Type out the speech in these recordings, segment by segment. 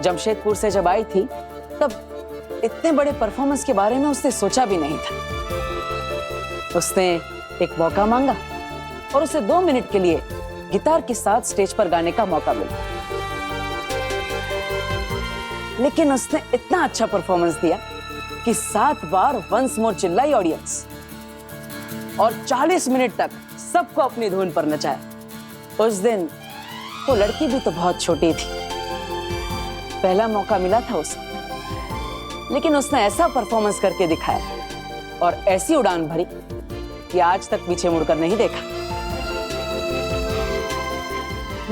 जमशेदपुर से जब आई थी तब इतने बड़े परफॉर्मेंस के बारे में उसने सोचा भी नहीं था। उसने एक मौका मांगा और उसे 2 मिनट के लिए गिटार के साथ स्टेज पर गाने का मौका मिला, लेकिन उसने इतना अच्छा परफॉर्मेंस दिया कि 7 बार वंस मोर चिल्लाई ऑडियंस और 40 मिनट तक सबको अपनी धुन पर नचाया। उस दिन वो लड़की भी तो बहुत छोटी थी, पहला मौका मिला था उसे, लेकिन उसने ऐसा परफॉर्मेंस करके दिखाया और ऐसी उड़ान भरी कि आज तक पीछे मुड़कर नहीं देखा।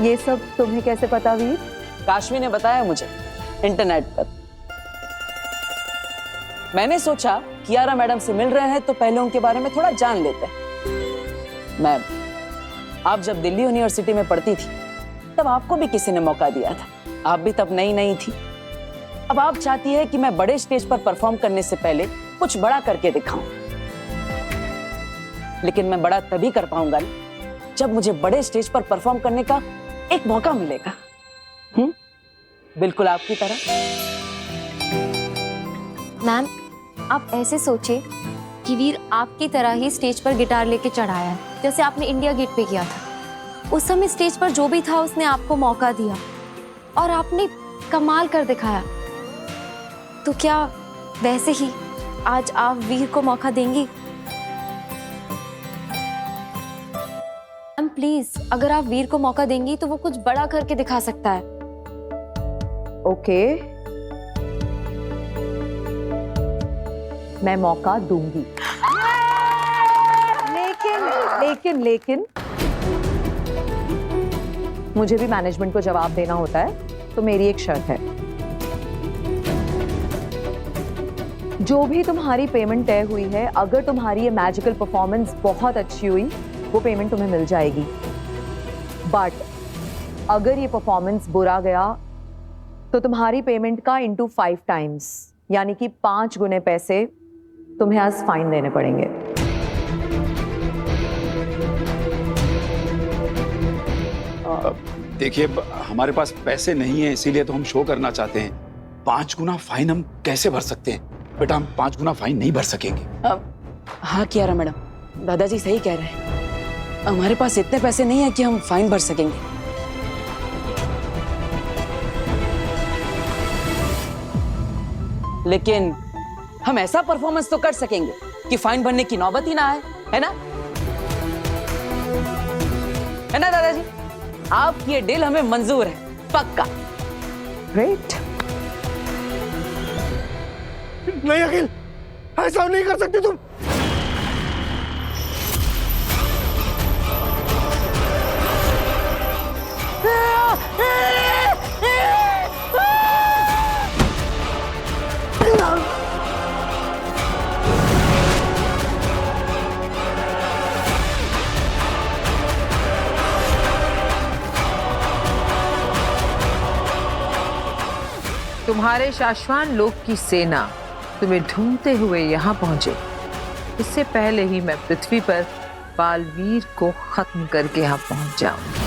ये सब तुम्हें कैसे पता वीर? काशवी ने बताया मुझे इंटरनेट पर। मैंने सोचा कियारा मैडम से मिल रहे हैं तो पहले उनके बारे में थोड़ा जान लेते हैं। मैम, आप जब दिल्ली यूनिवर्सिटी में पढ़ती थी तब आपको भी किसी ने मौका दिया था, आप भी तब नई नई थी। अब आप चाहती है कि मैं बड़े स्टेज पर परफॉर्म करने से पहले कुछ बड़ा करके दिखाऊं, लेकिन मैं बड़ा तभी कर पाऊंगा जब मुझे बड़े स्टेज पर परफॉर्म करने का एक मौका मिलेगा। बिल्कुल आपकी तरह। मैम, आप ऐसे सोचे कि वीर आपकी तरह ही स्टेज पर गिटार लेके चढ़ाया है, जैसे आपने इंडिया गेट पे किया था। उस समय स्टेज पर जो भी था उसने आपको मौका दिया और आपने कमाल कर दिखाया। तो क्या वैसे ही आज आप वीर को मौका देंगी? मैम प्लीज, अगर आप वीर को मौका देंगी तो वो कुछ बड़ा करके दिखा सकता है। ओके, मैं मौका दूंगी, लेकिन मुझे भी मैनेजमेंट को जवाब देना होता है, तो मेरी एक शर्त है। जो भी तुम्हारी पेमेंट तय हुई है, अगर तुम्हारी ये मैजिकल परफॉर्मेंस बहुत अच्छी हुई, वो पेमेंट तुम्हें मिल जाएगी। बट अगर ये परफॉर्मेंस बुरा गया तो तुम्हारी पेमेंट का इंटू 5 टाइम्स, यानी कि 5 गुने पैसे तुम्हें आज फाइन देने पड़ेंगे। देखिए, हमारे पास पैसे नहीं है, इसीलिए तो हम शो करना चाहते हैं। 5 गुना फाइन हम कैसे भर सकते हैं? बेटा, हम 5 गुना फाइन नहीं भर सकेंगे। हाँ कियारा मैडम, दादाजी सही कह रहे हैं। हमारे पास इतने पैसे नहीं है कि हम फाइन भर सकेंगे। लेकिन हम ऐसा परफॉर्मेंस तो कर सकेंगे कि फाइन भरने की नौबत ही ना आए, है ना? है ना दादाजी? आपकी ये डील हमें मंजूर है, पक्का। ग्रेट। नहीं अखिल, ऐसा नहीं कर सकती तुम। तुम्हारे शाश्वान लोक की सेना तुम्हें ढूंढते हुए यहाँ पहुंचे, इससे पहले ही मैं पृथ्वी पर बालवीर को खत्म करके यहाँ पहुंच जाऊंगी।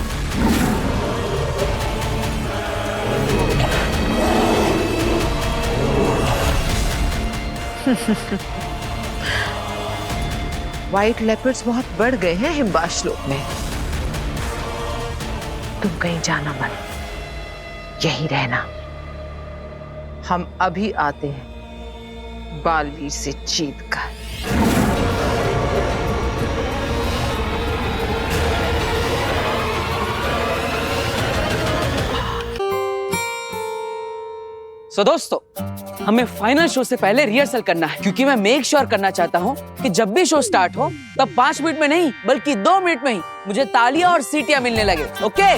व्हाइट लेपर्ड्स बहुत बढ़ गए हैं हिमवाश्लोक में। तुम कहीं जाना मत, यहीं रहना। हम अभी आते हैं बालवीर से जीत कर। सो दोस्तों, हमें फाइनल शो से पहले रिहर्सल करना है, क्योंकि मैं मेक श्योर करना चाहता हूँ कि जब भी शो स्टार्ट हो तब 5 मिनट में नहीं बल्कि 2 मिनट में ही मुझे तालियां और सीटियां मिलने लगे। Okay?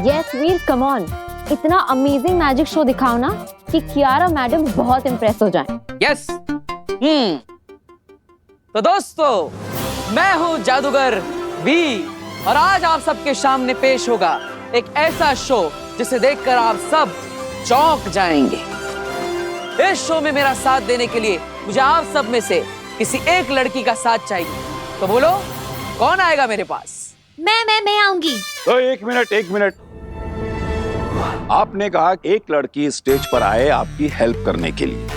Yes Veer, come on. इतना अमेजिंग मैजिक शो दिखाओ ना कि कियारा मैडम बहुत इंप्रेस हो जाएं। यस। तो दोस्तों, मैं हूँ जादूगर वी और आज आप सबके सामने पेश होगा एक ऐसा शो जिसे देखकर आप सब चौंक जाएंगे। इस शो में मेरा साथ देने के लिए मुझे आप सब में से किसी एक लड़की का साथ चाहिए। तो बोलो, कौन आएगा मेरे पास? मैं आऊंगी। एक मिनट आपने कहा कि एक लड़की स्टेज पर आए आपकी हेल्प करने के लिए,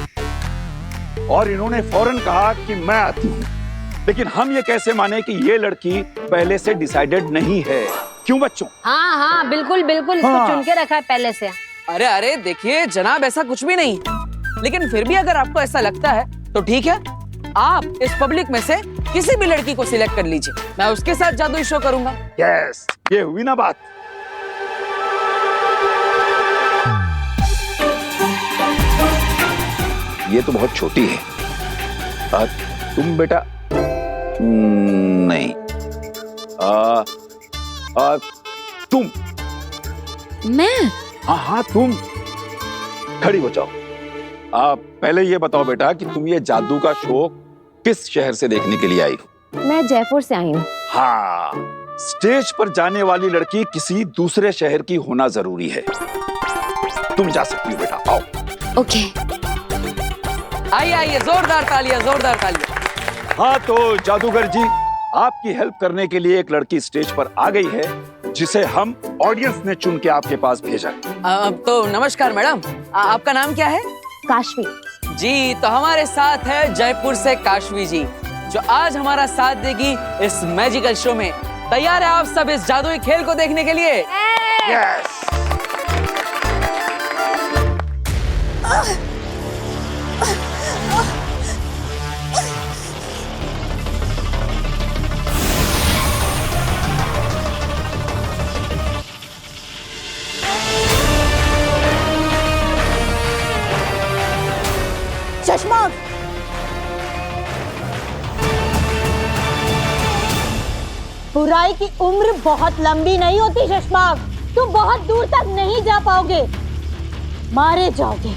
और इन्होंने फौरन कहा कि मैं आती हूँ। लेकिन हम ये कैसे माने कि ये लड़की पहले से डिसाइडेड नहीं है? क्यों बच्चों? हाँ हाँ बिल्कुल बिल्कुल, इसको चुन के रखा है पहले से। अरे अरे देखिए जनाब, ऐसा कुछ भी नहीं। लेकिन फिर भी अगर आपको ऐसा लगता है तो ठीक है, आप इस पब्लिक में से किसी भी लड़की को सिलेक्ट कर लीजिए, मैं उसके साथ जादुई शो करूंगा। यस, ये हुई ना बात। ये तो बहुत छोटी है। तुम बेटा नहीं, तुम। मैं? हाँ तुम खड़ी हो जाओ। पहले ये बताओ बेटा कि तुम ये जादू का शो किस शहर से देखने के लिए आई हो? मैं जयपुर से आई हूँ। हाँ, स्टेज पर जाने वाली लड़की किसी दूसरे शहर की होना जरूरी है। तुम जा सकती हो बेटा, आओ। ओके। आइए आइए, जोरदार तालियां, जोरदार तालियां। हाँ तो जादूगर जी, आपकी हेल्प करने के लिए एक लड़की स्टेज पर आ गई है, जिसे हम ऑडियंस ने चुन के आपके पास भेजा। तो नमस्कार मैडम, आपका नाम क्या है? काशवी जी, तो हमारे साथ है जयपुर से काशवी जी, जो आज हमारा साथ देगी इस मैजिकल शो में। तैयार है आप सब इस जादुई खेल को देखने के लिए? यस। चश्मा, बुराई की उम्र बहुत लंबी नहीं होती चश्मा, तुम बहुत दूर तक नहीं जा पाओगे, मारे जाओगे।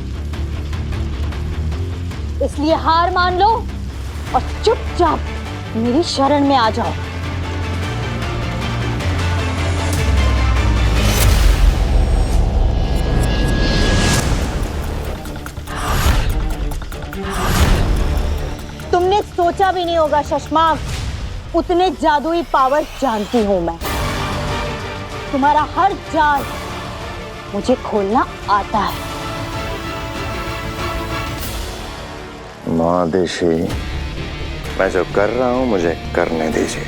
इसलिए हार मान लो और चुपचाप मेरी शरण में आ जाओ। तुमने सोचा भी नहीं होगा शशमाक, उतने जादुई पावर जानती हूं मैं। तुम्हारा हर जाल मुझे खोलना आता है। महादेशी, मैं जो कर रहा हूं मुझे करने दीजिए।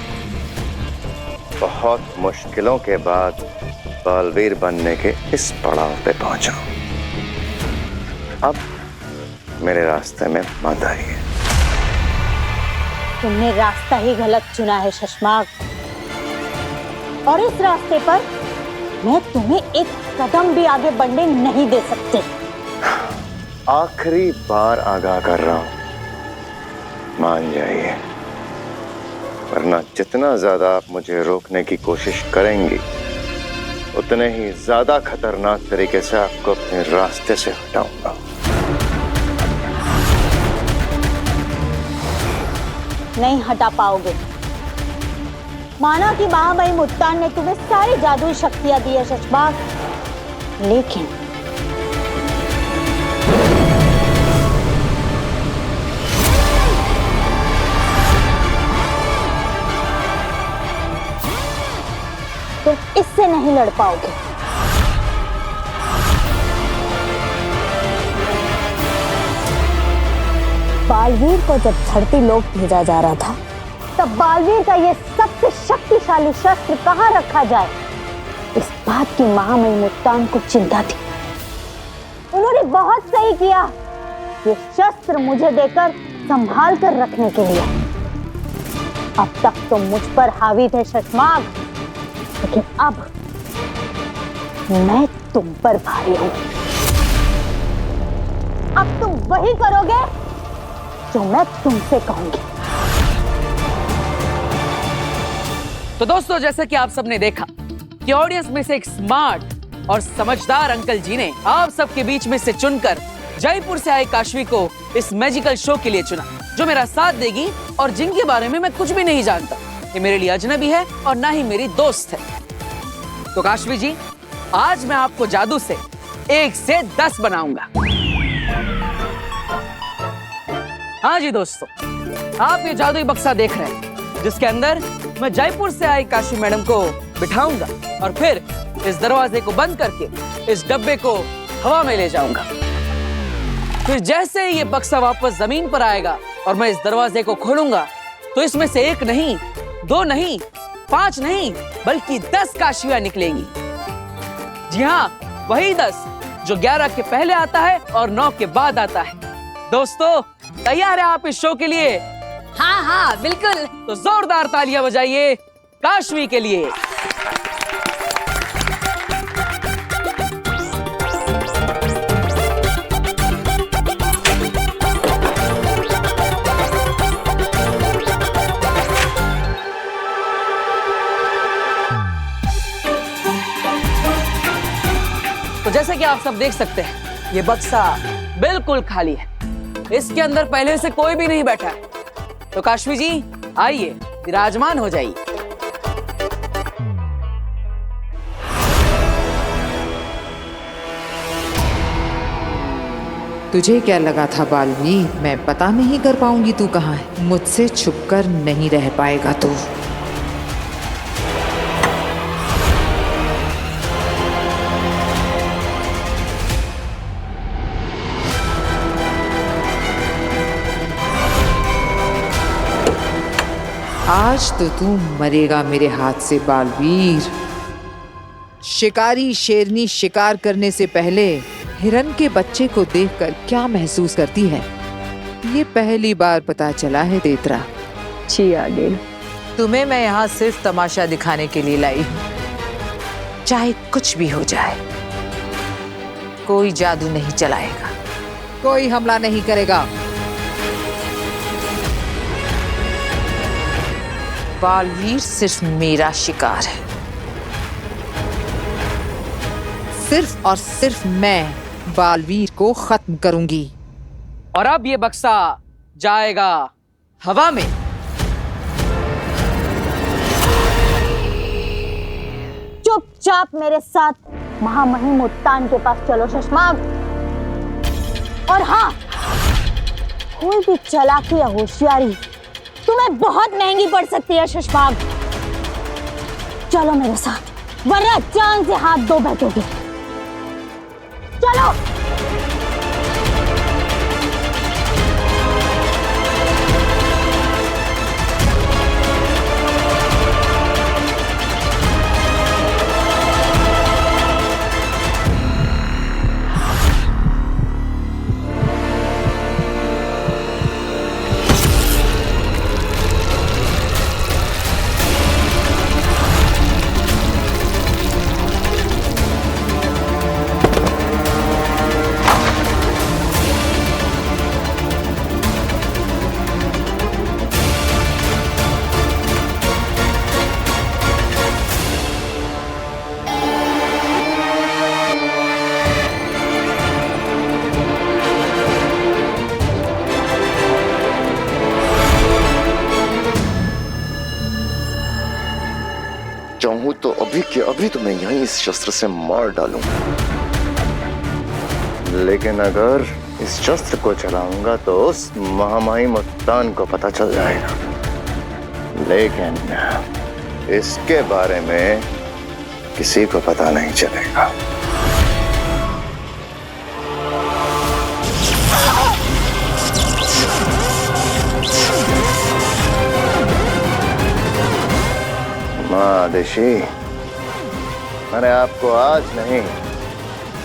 बहुत मुश्किलों के बाद बालवीर बनने के इस पड़ाव पे पहुंचा। अब मेरे रास्ते में मत आइए। तुमने रास्ता ही गलत चुना है शशमाक, और इस रास्ते पर मैं तुम्हें एक कदम भी आगे बढ़ने नहीं दे सकती। आखिरी बार आगाह कर रहा हूं, मान जाइए, वरना जितना ज्यादा आप मुझे रोकने की कोशिश करेंगी, उतने ही ज्यादा खतरनाक तरीके से आपको अपने रास्ते से हटाऊंगा। नहीं हटा पाओगे। माना कि महामहिम मुत्तान ने तुम्हें सारी जादुई शक्तियां दी है शशबाग, लेकिन तुम इससे नहीं लड़ पाओगे। बालवीर को जब धरती लोक भेजा जा रहा था, तब बालवीर का ये सबसे शक्तिशाली शस्त्र कहाँ रखा जाए, इस बात की महामहिम मुत्तान को चिंता थी। उन्होंने बहुत सही किया ये शस्त्र मुझे देकर संभाल कर रखने के लिए। अब तक तो मुझ पर हावी थे शशमाग, लेकिन अब मैं तुम पर भारी हूं। अब तुम वही करोगे जो मैं तुमसे कहूंगी। तो दोस्तों, जैसे कि आप सबने देखा कि ऑडियंस में से एक स्मार्ट और समझदार अंकल जी ने आप सबके बीच में से चुनकर जयपुर से आए काशवी को इस मैजिकल शो के लिए चुना, जो मेरा साथ देगी और जिनके बारे में मैं कुछ भी नहीं जानता। ये मेरे लिए अजनबी है और ना ही मेरी दोस्त है। तो काशवी जी, आज मैं आपको जादू से 1 से 10 बनाऊंगा। हाँ जी दोस्तों, आप ये जादुई बक्सा देख रहे हैं, जिसके अंदर मैं जयपुर से आई काशवी मैडम को बिठाऊंगा और फिर इस दरवाजे को बंद करके इस डब्बे को हवा में ले जाऊंगा। फिर जैसे ही ये बक्सा वापस जमीन पर आएगा और मैं इस दरवाजे को खोलूंगा तो इसमें से 1 नहीं, 2 नहीं, 5 नहीं, बल्कि 10 काशियां निकलेंगी। जी हाँ, वही 10 जो 11 के पहले आता है और 9 के बाद आता है। दोस्तों, तैयार है आप इस शो के लिए? हाँ हाँ बिल्कुल। तो जोरदार तालियां बजाइए काशवी के लिए। तो जैसे कि आप सब देख सकते हैं, ये बक्सा बिल्कुल खाली है। इसके अंदर पहले से कोई भी नहीं बैठा है। तो काशवी जी, आइए विराजमान हो जाइए। तुझे क्या लगा था बालवीर, मैं पता नहीं कर पाऊंगी तू कहाँ है? मुझसे छुपकर नहीं रह पाएगा तू। आज तो तू मरेगा मेरे हाथ से बालवीर। शिकारी शेरनी शिकार करने से पहले हिरन के बच्चे को देखकर क्या महसूस करती है, ये पहली बार पता चला है तेतरा। जी आगे। तुम्हें मैं यहाँ सिर्फ तमाशा दिखाने के लिए लाई हूँ। चाहे कुछ भी हो जाए, कोई जादू नहीं चलाएगा, कोई हमला नहीं करेगा। बालवीर सिर्फ मेरा शिकार है। सिर्फ और सिर्फ मैं बालवीर को खत्म करूंगी। और अब ये बक्सा जाएगा हवा में। चुपचाप मेरे साथ महामहिम उत्तान के पास चलो शशमाग। और हाँ, कोई भी चालाकी या होशियारी तुम्हें बहुत महंगी पड़ सकती है शशमाग। चलो मेरे साथ, वरना जान से हाथ धो बैठोगे। चलो। चाहूं तो अभी के अभी तो मैं यहीं इस शस्त्र से मार डालूंगा, लेकिन अगर इस शस्त्र को चलाऊंगा तो उस महामहिम उत्तान को पता चल जाएगा। लेकिन इसके बारे में किसी को पता नहीं चलेगा। महादेशी, मैंने आपको आज नहीं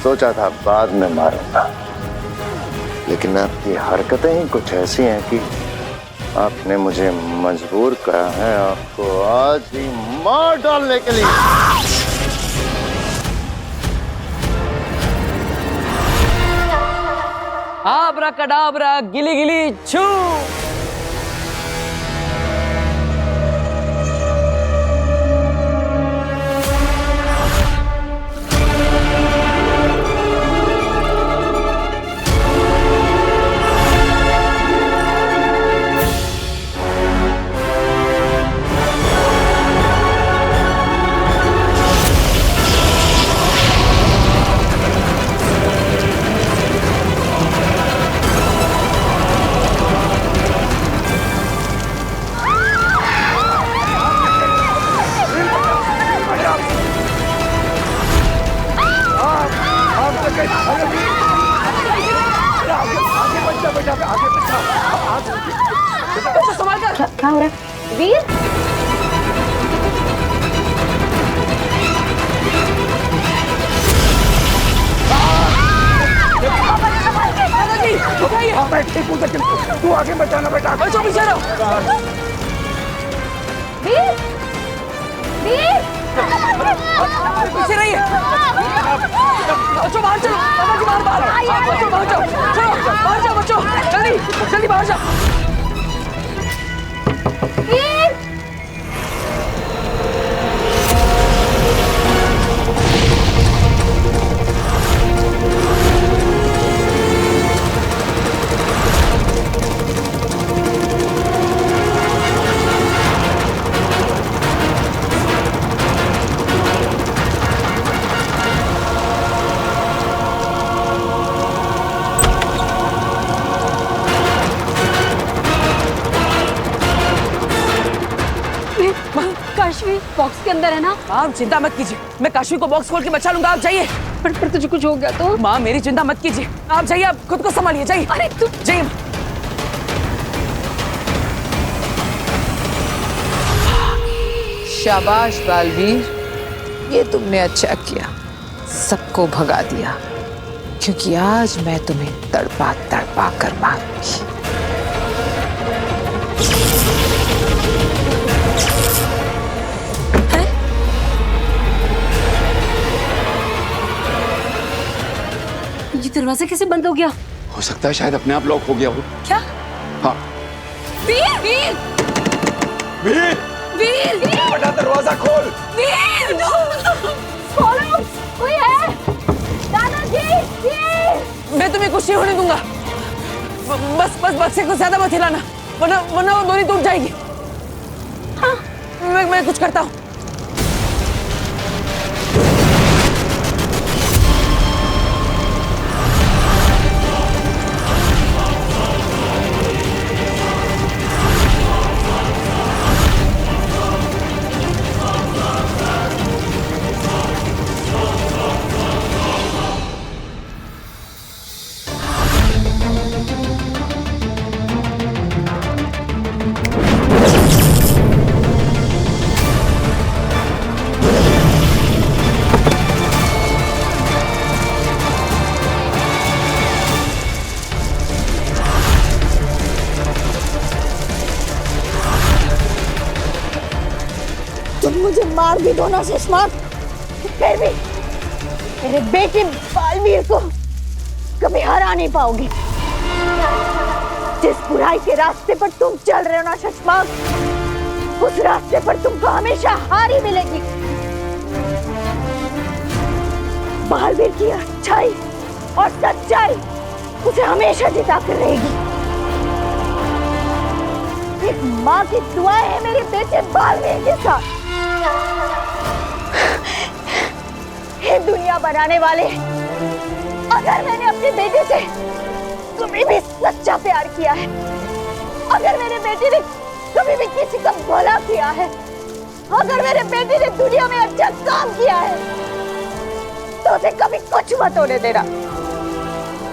सोचा था बाद में मारूंगा, लेकिन आपकी हरकतें ही कुछ ऐसी हैं कि आपने मुझे मजबूर करा है आपको आज ही मार डालने के लिए। आब्राकडाब्रा गिली गिली छू। आगे बढ़ जा बेटा, आगे बढ़ जा। बच्चों संभाल कर। क्या हो रहा है वीर? दादाजी उठाइए। हाँ मैं ठीक हूँ, लेकिन तू आगे बचाना बेटा। बच्चों पीछे रहो। वीर वीर पीछे रहिए। बच्चों बाहर चलो, दादाजी बाहर बाहर। बच्चों बाहर जाओ, चलो बाहर जाओ बच्चों, जल्दी जल्दी बाहर जाओ। वीर काशवी बॉक्स के अंदर है ना? आप चिंता मत कीजिए, मैं काशवी को बॉक्स खोल के बचा लूंगा। आप जाइए। पर तुझे कुछ हो गया तो? माँ मेरी चिंता मत कीजिए, आप जाइए, आप खुद को संभालिए। जाइए। अरे तू जाइए। शाबाश बालवीर, ये तुमने अच्छा किया, सबको भगा दिया, क्योंकि आज मैं तुम्हें तड़पा तड़पा कर मारूंगी। ये दरवाजा कैसे बंद हो गया? हो सकता है शायद अपने आप लॉक हो गया हो। क्या? हाँ। वीर वीर वीर, वीर बेटा दरवाजा खोल। वीर खोलो, कोई है? दादाजी वीर। मैं तुम्हें कुछ नहीं होने दूंगा। बस बस बक्से को ज्यादा मत हिलाना, वरना वरना वो डोरी टूट जाएगी। हाँ, मैं कुछ करता हूँ। तुम मुझे मार भी दो ना सुषमा, फिर भी मेरे बेटे बालवीर को कभी हरा नहीं पाओगे। जिस बुराई के रास्ते पर तुम चल रहे हो ना सुषमा, उस रास्ते पर तुमको हमेशा हार ही मिलेगी। बालवीर की अच्छाई और सच्चाई उसे हमेशा जिता कर रहेगी। एक माँ की दुआएं है मेरे बेटे बालवीर के साथ। हे दुनिया बनाने वाले, अगर मैंने अपने बेटे से कभी भी सच्चा प्यार किया है, अगर मेरे बेटे ने कभी भी किसी का भला किया है, अगर मेरे बेटे ने दुनिया में अच्छा काम किया है, तो उसे कभी कुछ मत होने देना।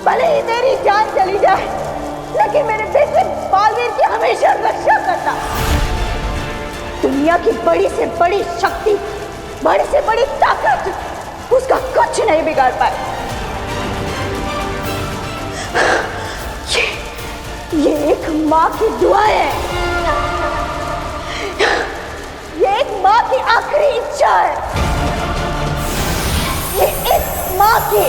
भले ही मेरी जान चली जाए, लेकिन मेरे बेटे बालवीर की हमेशा रक्षा करना। दुनिया की बड़ी से बड़ी शक्ति, बड़ी से बड़ी ताकत उसका कुछ नहीं बिगाड़ पाए। ये एक माँ की दुआ है, ये एक माँ की आखिरी इच्छा है, ये एक माँ की।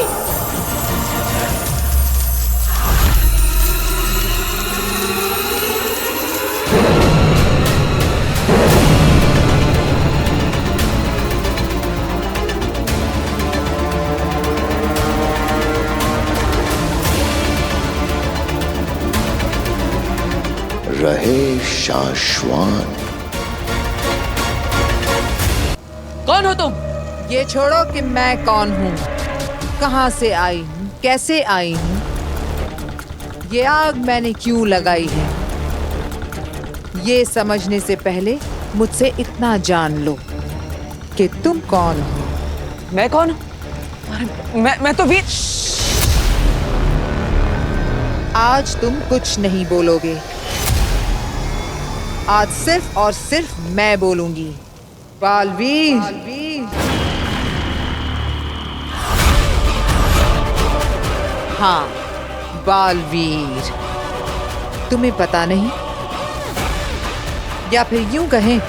रहे शाश्वत। कौन हो तुम? ये छोड़ो कि मैं कौन हूँ, कहाँ से आई हूँ, कैसे आई हूँ, ये आग मैंने क्यों लगाई है, ये समझने से पहले मुझसे इतना जान लो कि तुम कौन हो। मैं कौन हूँ? मैं तो वीर। आज तुम कुछ नहीं बोलोगे। आज सिर्फ और सिर्फ मैं बोलूंगी। बालवीर, हाँ बालवीर, तुम्हें पता नहीं, या फिर यूं कहें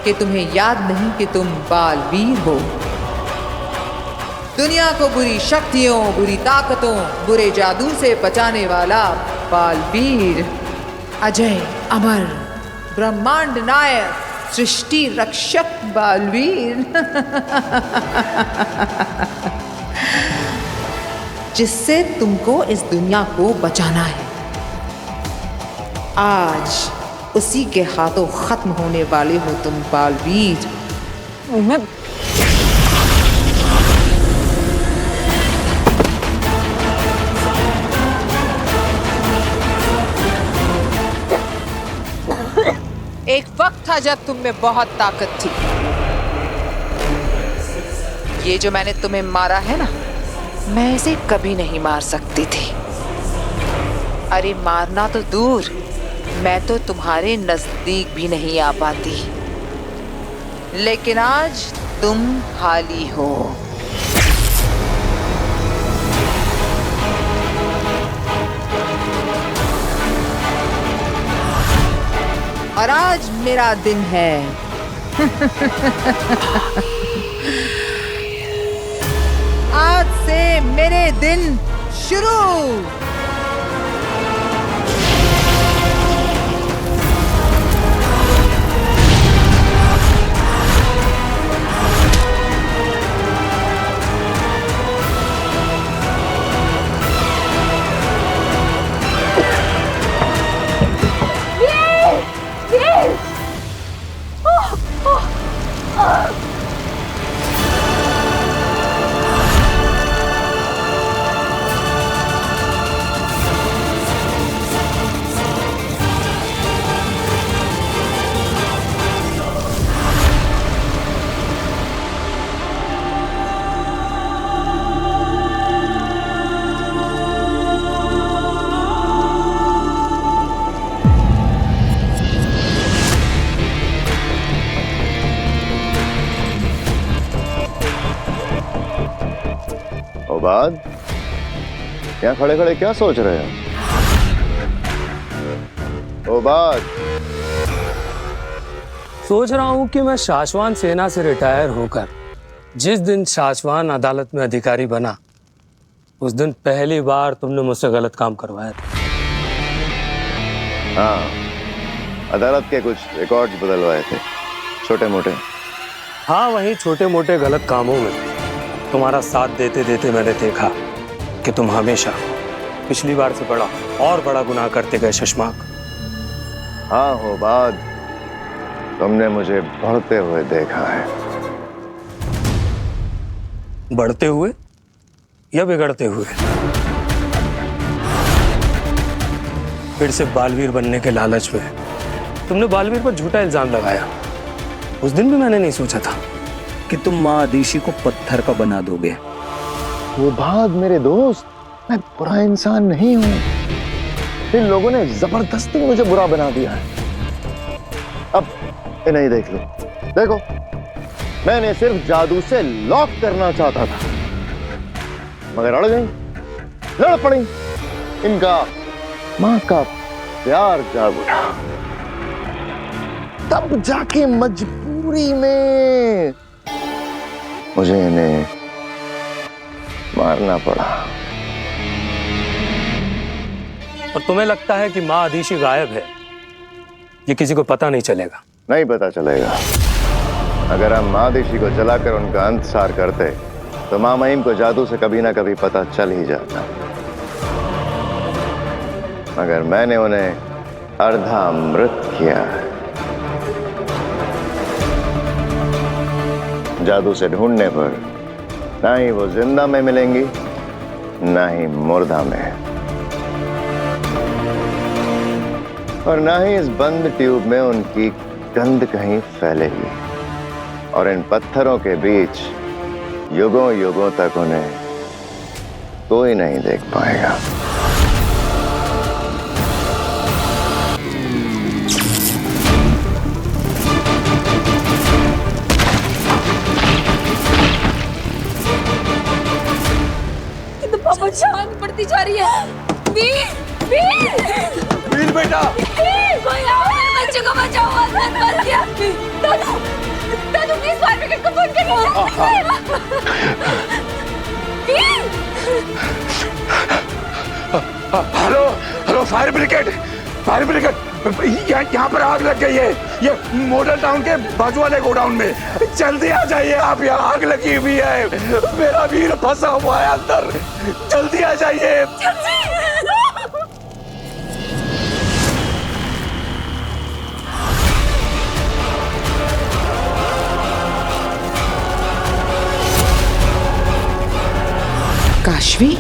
कि तुम्हें याद नहीं कि तुम बालवीर हो। दुनिया को बुरी शक्तियों, बुरी ताकतों, बुरे जादू से बचाने वाला बालवीर, अजय अमर ब्रह्मांड नायक, सृष्टि रक्षक बालवीर जिससे तुमको इस दुनिया को बचाना है। आज उसी के हाथों खत्म होने वाले हो तुम बालवीर। मैं एक वक्त था जब तुम में बहुत ताकत थी। ये जो मैंने तुम्हें मारा है ना, मैं इसे कभी नहीं मार सकती थी। अरे मारना तो दूर, मैं तो तुम्हारे नजदीक भी नहीं आ पाती। लेकिन आज तुम खाली हो। और आज मेरा दिन है। आज से मेरे दिन शुरू। बाद यहाँ खड़े खड़े क्या सोच रहे हो? ओ बात सोच रहा हूं कि मैं शाश्वान सेना से रिटायर होकर जिस दिन शाश्वान अदालत में अधिकारी बना, उस दिन पहली बार तुमने मुझसे गलत काम करवाया था। हाँ, अदालत के कुछ रिकॉर्ड्स बदलवाए थे, छोटे मोटे। हाँ, वही छोटे मोटे गलत कामों में तुम्हारा साथ देते देते मैंने देखा कि तुम हमेशा पिछली बार से बड़ा और बड़ा गुनाह करते गए शशमाक। हाँ हो बात, तुमने मुझे बढ़ते हुए देखा है। बढ़ते हुए या बिगड़ते हुए? फिर से बालवीर बनने के लालच में तुमने बालवीर पर झूठा इल्जाम लगाया। उस दिन भी मैंने नहीं सोचा था कि तुम माँ आदिशी को पत्थर का बना दोगे। वो बात मेरे दोस्त, मैं बुरा इंसान नहीं हूं। इन लोगों ने जबरदस्ती मुझे बुरा बना दिया है। अब इन्हें देख लो, देखो, मैंने सिर्फ जादू से लॉक करना चाहता था, मगर अड़ गई, लड़ पड़ी। इनका माँ का प्यार जाग उठा, तब जाके मजबूरी में मुझे इन्हें मारना पड़ा। और तुम्हें लगता है कि माँ आदिशी गायब है, ये किसी को पता नहीं चलेगा? नहीं पता चलेगा। अगर हम माँ आदिशी को जलाकर उनका अंत सार करते तो माँ महिम को जादू से कभी ना कभी पता चल ही जाता। मगर मैंने उन्हें अर्धामृत किया। जादू से ढूंढने पर ना ही वो जिंदा में मिलेंगी, ना ही मुर्दा में, और ना ही इस बंद ट्यूब में उनकी गंध कहीं फैलेगी। और इन पत्थरों के बीच युगों युगों तक उन्हें कोई नहीं देख पाएगा। अब जान पड़ती जा रही है। वीर, वीर, वीर बेटा, वीर, कोई आओ, मेरे बच्चे को बचाओ, आसमान मर गया। दादू, दादू प्लीज फायर ब्रिगेड को फोन करिए। Veer, hello hello, fire brigade, fire brigade, यहाँ पर आग लग गई है, ये मॉडल टाउन के बाजू वाले गोडाउन में। जल्दी आ जाइए आप, यहाँ आग लगी हुई है, मेरा वीर फंसा हुआ है अंदर, जल्दी आ जाइए। काशवी,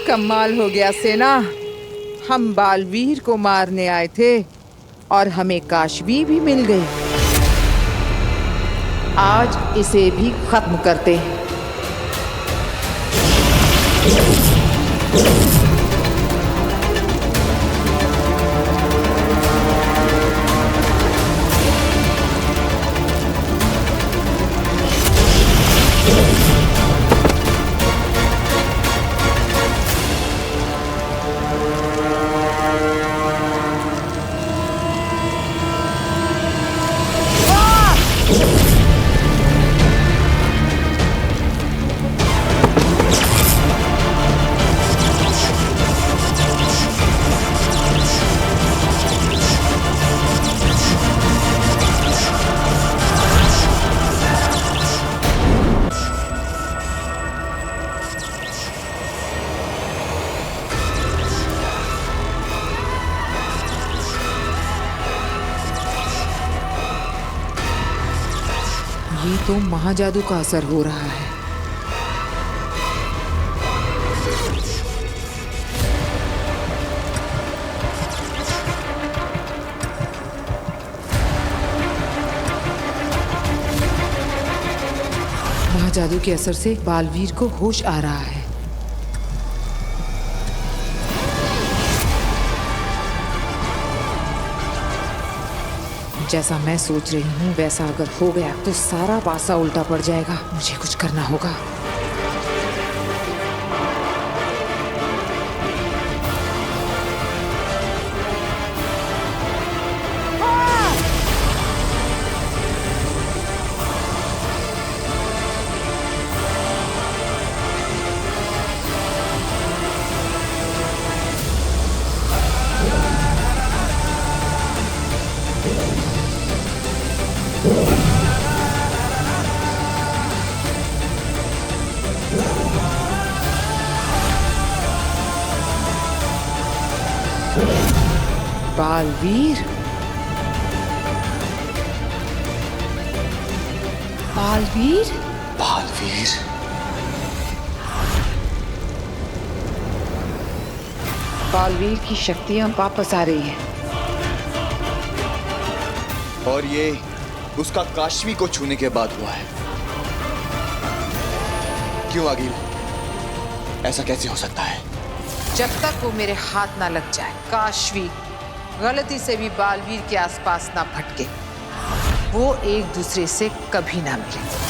कमाल हो गया सेना। हम बालवीर को मारने आए थे और हमें काशवी भी मिल गई। आज इसे भी खत्म करते हैं। ये तो महाजादू का असर हो रहा है। महाजादू के असर से बालवीर को होश आ रहा है। जैसा मैं सोच रही हूँ वैसा अगर हो गया तो सारा पासा उल्टा पड़ जाएगा। मुझे कुछ करना होगा। बालवीर, बालवीर, बालवीर, बालवीर की शक्तियां वापस आ रही हैं। और ये उसका काशवी को छूने के बाद हुआ है। क्यों आगिल, ऐसा कैसे हो सकता है? जब तक वो मेरे हाथ ना लग जाए, काशवी गलती से भी बालवीर के आसपास ना भटके, वो एक दूसरे से कभी ना मिले।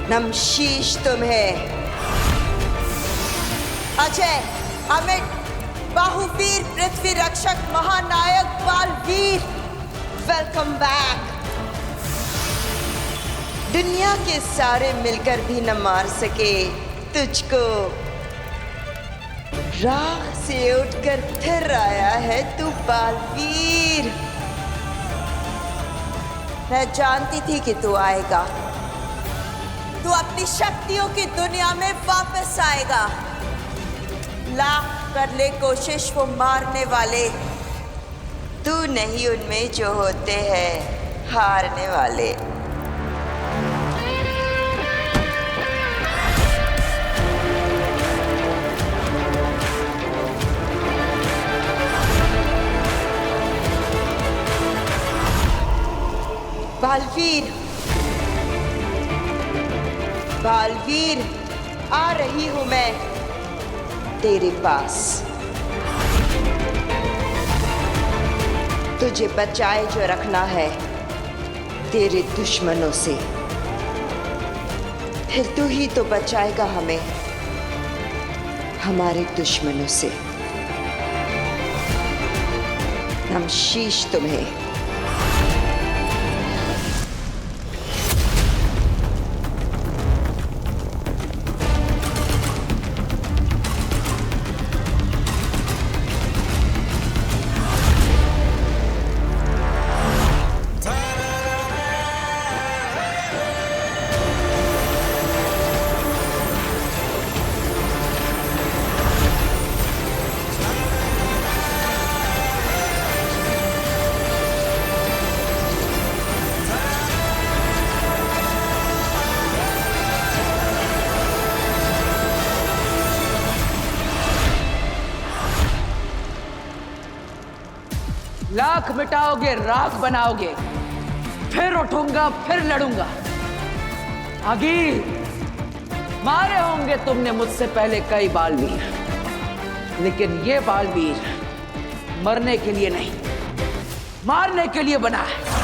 नमशीश तुम्हें। अजय, अमित, बाहुवीर, पृथ्वी रक्षक, महानायक बालवीर, वेलकम बैक। दुनिया के सारे मिलकर भी न मार सके तुझको। राख से उठकर फिर आया है तू बालवीर। मैं जानती थी कि तू आएगा। तू अपनी शक्तियों की दुनिया में वापस आएगा। लाख कर ले कोशिश वो मारने वाले, तू नहीं उनमें जो होते हैं हारने वाले। बालवीर, बालवीर, आ रही हूं मैं तेरे पास। तुझे बचाए जो रखना है तेरे दुश्मनों से, फिर तू ही तो बचाएगा हमें हमारे दुश्मनों से। नमशीश तुम्हें। लाख मिटाओगे, राख बनाओगे, फिर उठूंगा, फिर लड़ूंगा। आगे मारे होंगे तुमने मुझसे पहले कई बालवीर, लेकिन ये बालवीर मरने के लिए नहीं, मारने के लिए बना है।